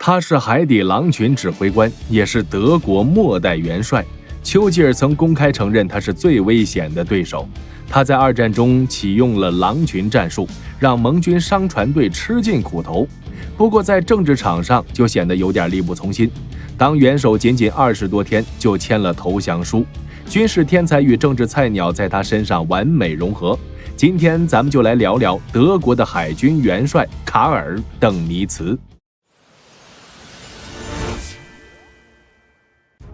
他是海底狼群指挥官，也是德国末代元帅。丘吉尔曾公开承认他是最危险的对手。他在二战中启用了狼群战术，让盟军商船队吃尽苦头。不过在政治场上就显得有点力不从心。当元首仅仅20多天就签了投降书，军事天才与政治菜鸟在他身上完美融合。今天咱们就来聊聊德国的海军元帅卡尔·邓尼茨。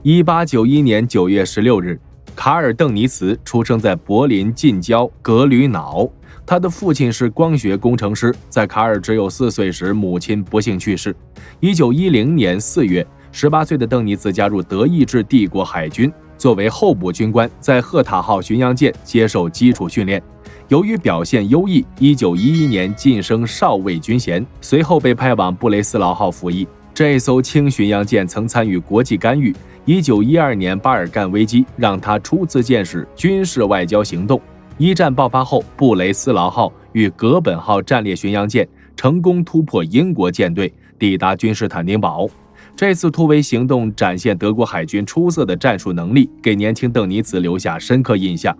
1891年9月16日，卡尔·邓尼茨出生在柏林近郊格吕瑙。他的父亲是光学工程师，在卡尔只有4岁时，母亲不幸去世。1910年4月，18岁的邓尼茨加入德意志帝国海军，作为候补军官，在赫塔号巡洋舰接受基础训练。由于表现优异，1911年晋升少尉军衔，随后被派往布雷斯劳号服役。这艘轻巡洋舰曾参与国际干预。1912年巴尔干危机让他初次见识军事外交行动。一战爆发后，布雷斯劳号与格本号战列巡洋舰成功突破英国舰队，抵达君士坦丁堡。这次突围行动展现德国海军出色的战术能力，给年轻邓尼茨留下深刻印象。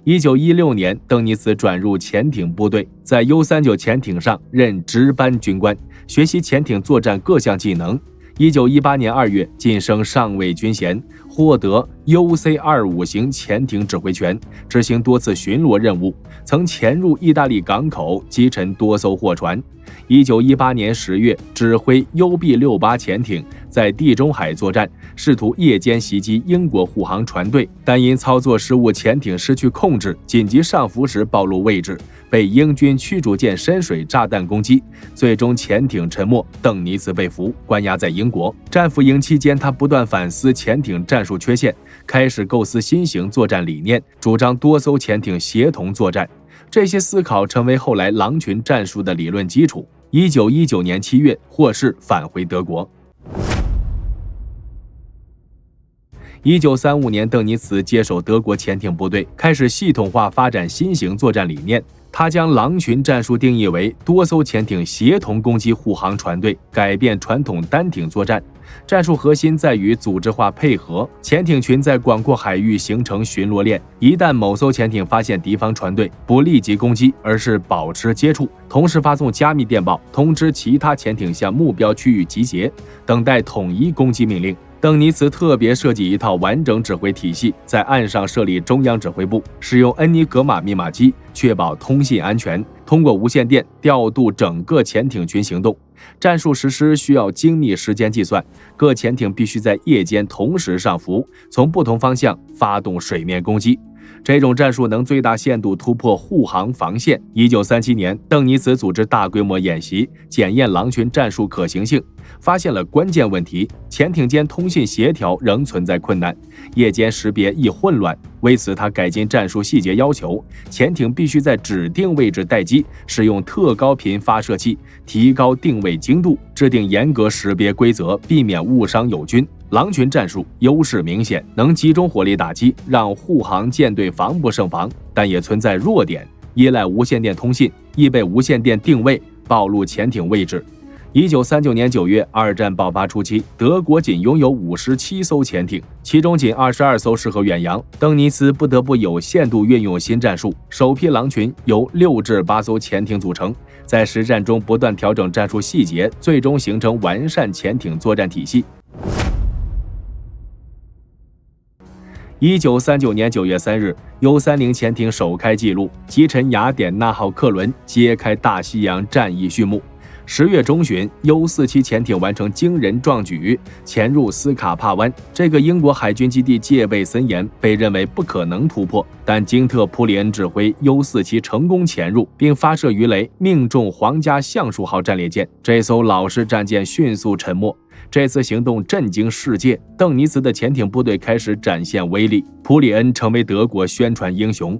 1916年，邓尼茨转入潜艇部队，在 U-39 潜艇上任值班军官，学习潜艇作战各项技能。1918年2月晋升上尉军衔，获得 UC-25 型潜艇指挥权，执行多次巡逻任务，曾潜入意大利港口击沉多艘货船。1918年10月指挥 UB-68 潜艇在地中海作战，试图夜间袭击英国护航船队，但因操作失误，潜艇失去控制，紧急上浮时暴露位置，被英军驱逐舰深水炸弹攻击，最终潜艇沉没，邓尼茨被俘，关押在英国。战俘营期间，他不断反思潜艇战术缺陷，开始构思新型作战理念，主张多艘潜艇协同作战。这些思考成为后来狼群战术的理论基础。1919年7月获释返回德国。1935年，邓尼茨接手德国潜艇部队，开始系统化发展新型作战理念。他将狼群战术定义为多艘潜艇协同攻击护航船队，改变传统单艇作战。战术核心在于组织化配合，潜艇群在广阔海域形成巡逻链，一旦某艘潜艇发现敌方船队，不立即攻击，而是保持接触，同时发送加密电报，通知其他潜艇向目标区域集结，等待统一攻击命令。邓尼茨特别设计一套完整指挥体系，在岸上设立中央指挥部，使用恩尼格玛密码机，确保通信安全，通过无线电调度整个潜艇群行动。战术实施需要精密时间计算，各潜艇必须在夜间同时上浮，从不同方向发动水面攻击。这种战术能最大限度突破护航防线。1937年，邓尼茨组织大规模演习，检验狼群战术可行性，发现了关键问题：潜艇间通信协调仍存在困难，夜间识别易混乱。为此，他改进战术细节要求，潜艇必须在指定位置待机，使用特高频发射器，提高定位精度，制定严格识别规则，避免误伤友军。狼群战术优势明显，能集中火力打击，让护航舰队防不胜防，但也存在弱点，依赖无线电通信，易被无线电定位，暴露潜艇位置。1939年9月，二战爆发初期，德国仅拥有57艘潜艇，其中仅22艘适合远洋。邓尼茨不得不有限度运用新战术，首批狼群由6至8艘潜艇组成，在实战中不断调整战术细节，最终形成完善潜艇作战体系。1939年9月3日，U-30潜艇首开纪录，击沉雅典娜号客轮，揭开大西洋战役序幕。10月中旬，U-47潜艇完成惊人壮举，潜入斯卡帕湾。这个英国海军基地戒备森严，被认为不可能突破。但金特·普里恩指挥 U-47成功潜入，并发射鱼雷，命中皇家橡树号战列舰。这艘老式战舰迅速沉没。这次行动震惊世界，邓尼茨的潜艇部队开始展现威力，普里恩成为德国宣传英雄。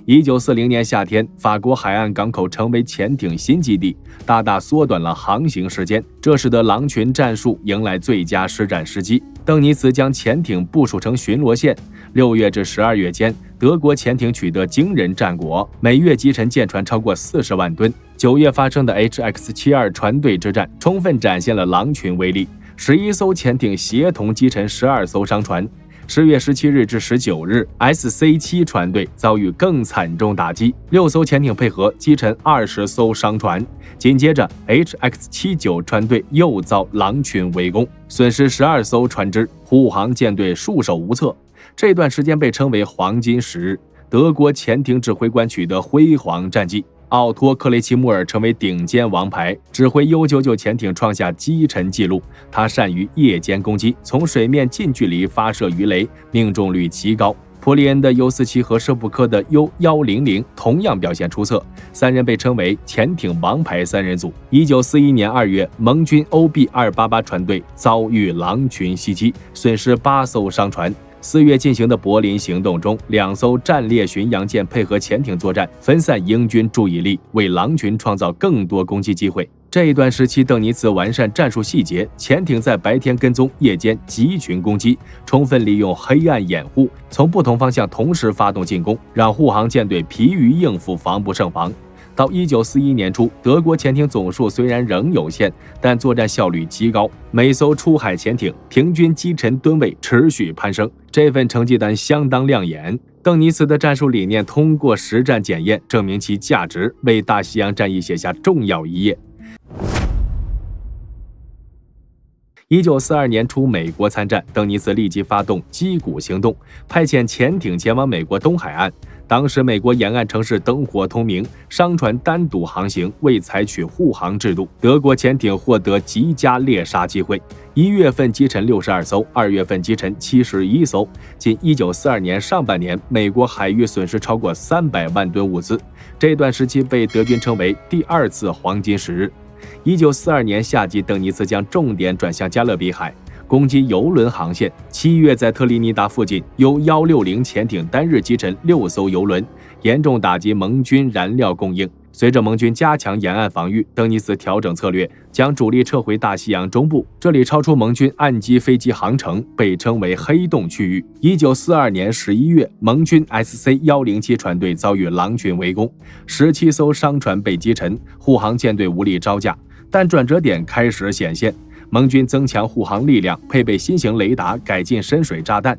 1940年夏天，法国海岸港口成为潜艇新基地，大大缩短了航行时间，这使得狼群战术迎来最佳施展时机。邓尼茨将潜艇部署成巡逻线，6月至12月间，德国潜艇取得惊人战果，每月击沉舰船超过40万吨。9月发生的 HX-72 船队之战，充分展现了狼群威力，11艘潜艇协同击沉12艘商船。10月17日至19日 ，SC-7 船队遭遇更惨重打击，6艘潜艇配合击沉20艘商船。紧接着 ，HX-79 船队又遭狼群围攻，损失12艘船只，护航舰队束手无策。这段时间被称为黄金时日，德国潜艇指挥官取得辉煌战绩。奥托·克雷奇穆尔成为顶尖王牌，指挥 U-99 潜艇创下击沉纪录。他善于夜间攻击，从水面近距离发射鱼雷，命中率极高。普利恩的 U-47和舍普克的 U-100同样表现出色，三人被称为潜艇王牌三人组。1941年2月，盟军 OB-288 船队遭遇狼群袭击，损失8艘商船。4月进行的柏林行动中，2艘战列巡洋舰配合潜艇作战，分散英军注意力，为狼群创造更多攻击机会。这一段时期，邓尼茨完善战术细节，潜艇在白天跟踪，夜间集群攻击，充分利用黑暗掩护，从不同方向同时发动进攻，让护航舰队疲于应付，防不胜防。到1941年初，德国潜艇总数虽然仍有限，但作战效率极高，每艘出海潜艇平均击沉吨位持续攀升，这份成绩单相当亮眼。邓尼茨的战术理念通过实战检验，证明其价值，为大西洋战役写下重要一页。1942年初，美国参战，邓尼茨立即发动击鼓行动，派遣潜艇前往美国东海岸。当时美国沿岸城市灯火通明，商船单独航行，未采取护航制度。德国潜艇获得极佳猎杀机会，1月份击沉62艘，2月份击沉71艘。仅1942年上半年，美国海域损失超过300万吨物资。这段时期被德军称为第2次黄金时日。1942年夏季，邓尼茨将重点转向加勒比海，攻击油轮航线。7月，在特立尼达附近，由160潜艇单日击沉6艘油轮，严重打击盟军燃料供应。随着盟军加强沿岸防御，邓尼茨调整策略，将主力撤回大西洋中部，这里超出盟军岸基飞机航程，被称为黑洞区域。1942年11月，盟军 SC-107 船队遭遇狼群围攻，17艘商船被击沉，护航舰队无力招架。但转折点开始显现，盟军增强护航力量，配备新型雷达，改进深水炸弹。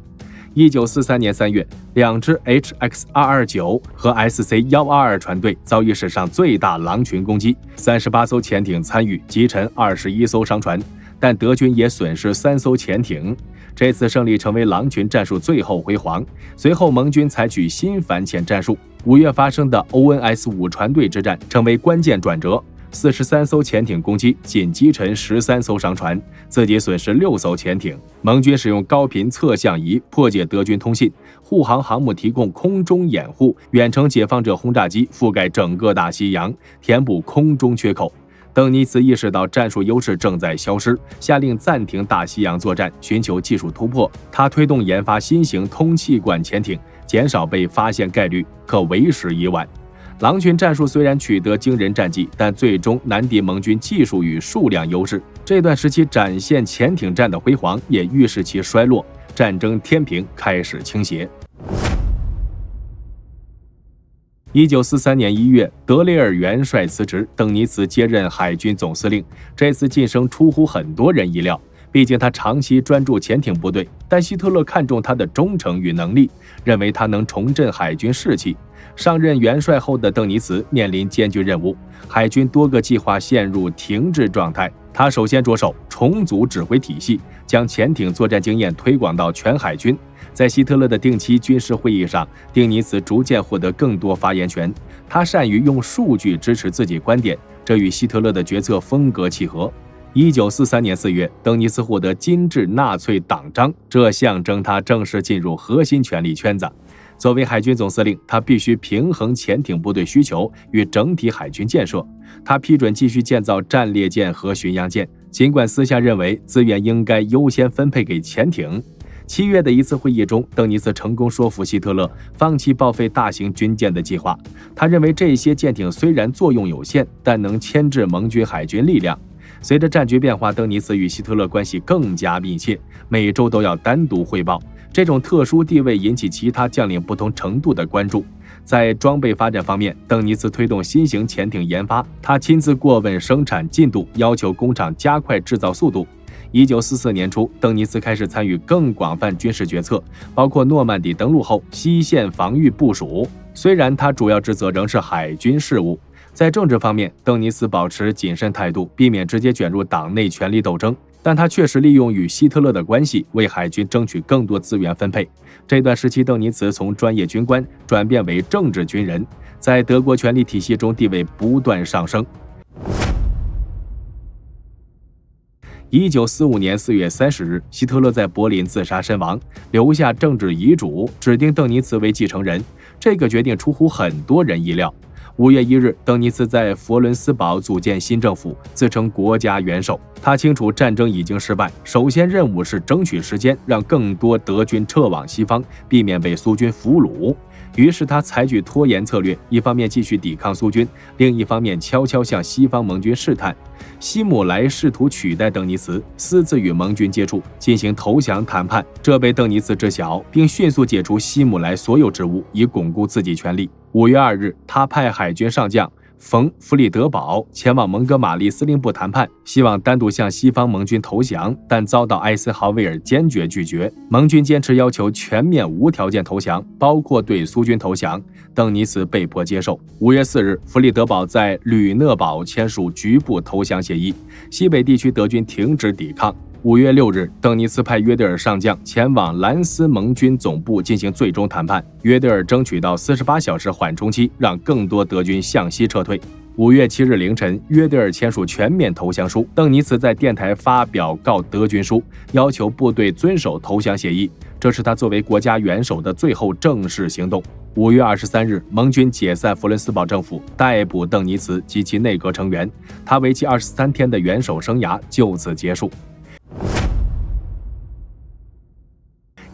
1943年3月，2支 HX-229 和 SC-122 船队遭遇史上最大狼群攻击，38艘潜艇参与，击沉21艘商船，但德军也损失3艘潜艇。这次胜利成为狼群战术最后辉煌。随后，盟军采取新反潜战术。5月发生的 ONS-5 船队之战成为关键转折。43艘潜艇攻击，仅击沉13艘商船，自己损失6艘潜艇。盟军使用高频测向仪破解德军通信，护航航母提供空中掩护，远程解放者轰炸机覆盖整个大西洋，填补空中缺口。邓尼茨意识到战术优势正在消失，下令暂停大西洋作战，寻求技术突破。他推动研发新型通气管潜艇，减少被发现概率，可为时已晚。狼群战术虽然取得惊人战绩，但最终难敌盟军技术与数量优势。这段时期展现潜艇战的辉煌，也预示其衰落，战争天平开始倾斜。1943年1月，德雷尔元帅辞职，邓尼茨接任海军总司令。这次晋升出乎很多人意料，毕竟他长期专注潜艇部队，但希特勒看重他的忠诚与能力，认为他能重振海军士气。上任元帅后的邓尼茨面临艰巨任务，海军多个计划陷入停滞状态。他首先着手重组指挥体系，将潜艇作战经验推广到全海军。在希特勒的定期军事会议上，邓尼茨逐渐获得更多发言权。他善于用数据支持自己观点，这与希特勒的决策风格契合。1943年4月，邓尼茨获得金质纳粹党章，这象征他正式进入核心权力圈子。作为海军总司令，他必须平衡潜艇部队需求与整体海军建设。他批准继续建造战列舰和巡洋舰，尽管私下认为资源应该优先分配给潜艇。7月的一次会议中，邓尼茨成功说服希特勒放弃报废大型军舰的计划。他认为这些舰艇虽然作用有限，但能牵制盟军海军力量。随着战局变化，邓尼茨与希特勒关系更加密切，每周都要单独汇报。这种特殊地位引起其他将领不同程度的关注。在装备发展方面，邓尼茨推动新型潜艇研发，他亲自过问生产进度，要求工厂加快制造速度。1944年初，邓尼茨开始参与更广泛军事决策，包括诺曼底登陆后西线防御部署。虽然他主要职责仍是海军事务。在政治方面，邓尼茨保持谨慎态度，避免直接卷入党内权力斗争，但他确实利用与希特勒的关系，为海军争取更多资源分配。这段时期，邓尼茨从专业军官转变为政治军人，在德国权力体系中地位不断上升。1945年4月30日，希特勒在柏林自杀身亡，留下政治遗嘱，指定邓尼茨为继承人。这个决定出乎很多人意料。5月1日，邓尼茨在佛伦斯堡组建新政府，自称国家元首。他清楚战争已经失败，首先任务是争取时间，让更多德军撤往西方，避免被苏军俘虏。于是他采取拖延策略，一方面继续抵抗苏军，另一方面悄悄向西方盟军试探。希姆莱试图取代邓尼茨，私自与盟军接触，进行投降谈判，这被邓尼茨知晓，并迅速解除希姆莱所有职务，以巩固自己权力。5月2日，他派海军上将冯·弗里德堡前往蒙哥马利司令部谈判，希望单独向西方盟军投降，但遭到艾森豪威尔坚决拒绝。盟军坚持要求全面无条件投降，包括对苏军投降，邓尼茨被迫接受。5月4日，弗里德堡在吕讷堡签署局部投降协议，西北地区德军停止抵抗。5月6日，邓尼茨派约德尔上将前往兰斯盟军总部进行最终谈判。约德尔争取到48小时缓冲期，让更多德军向西撤退。5月7日凌晨，约德尔签署全面投降书，邓尼茨在电台发表告德军书，要求部队遵守投降协议。这是他作为国家元首的最后正式行动。5月23日，盟军解散佛伦斯堡政府，逮捕邓尼茨及其内阁成员，他为期23天的元首生涯就此结束。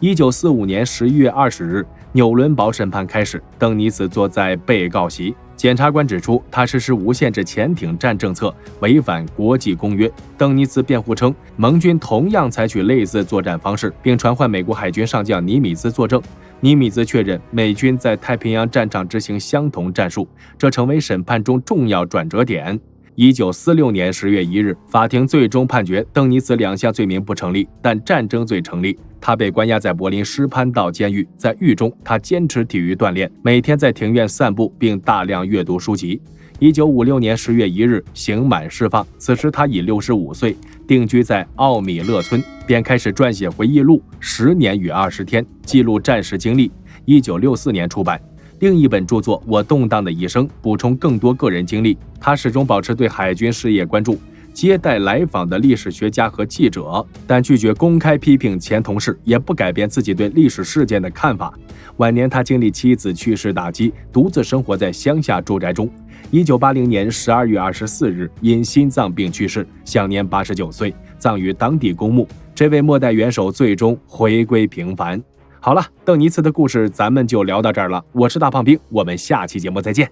1945年11月20日，纽伦堡审判开始，邓尼茨坐在被告席。检察官指出，他实施无限制潜艇战政策，违反国际公约。邓尼茨辩护称，盟军同样采取类似作战方式，并传唤美国海军上将尼米兹作证。尼米兹确认美军在太平洋战场执行相同战术，这成为审判中重要转折点。1946年10月1日，法庭最终判决邓尼茨2项罪名不成立，但战争罪成立。他被关押在柏林施潘道监狱，在狱中，他坚持体育锻炼，每天在庭院散步，并大量阅读书籍。1956年10月1日，刑满释放，此时他已65岁，定居在奥米勒村，便开始撰写回忆录《10年与20天》，记录战时经历。1964年出版。另一本著作《我动荡的一生》补充更多个人经历。他始终保持对海军事业关注，接待来访的历史学家和记者，但拒绝公开批评前同事，也不改变自己对历史事件的看法。晚年他经历妻子去世打击，独自生活在乡下住宅中。1980年12月24日因心脏病去世，享年89岁，葬于当地公墓。这位末代元首最终回归平凡。好了，邓尼茨的故事咱们就聊到这儿了。我是大胖兵，我们下期节目再见。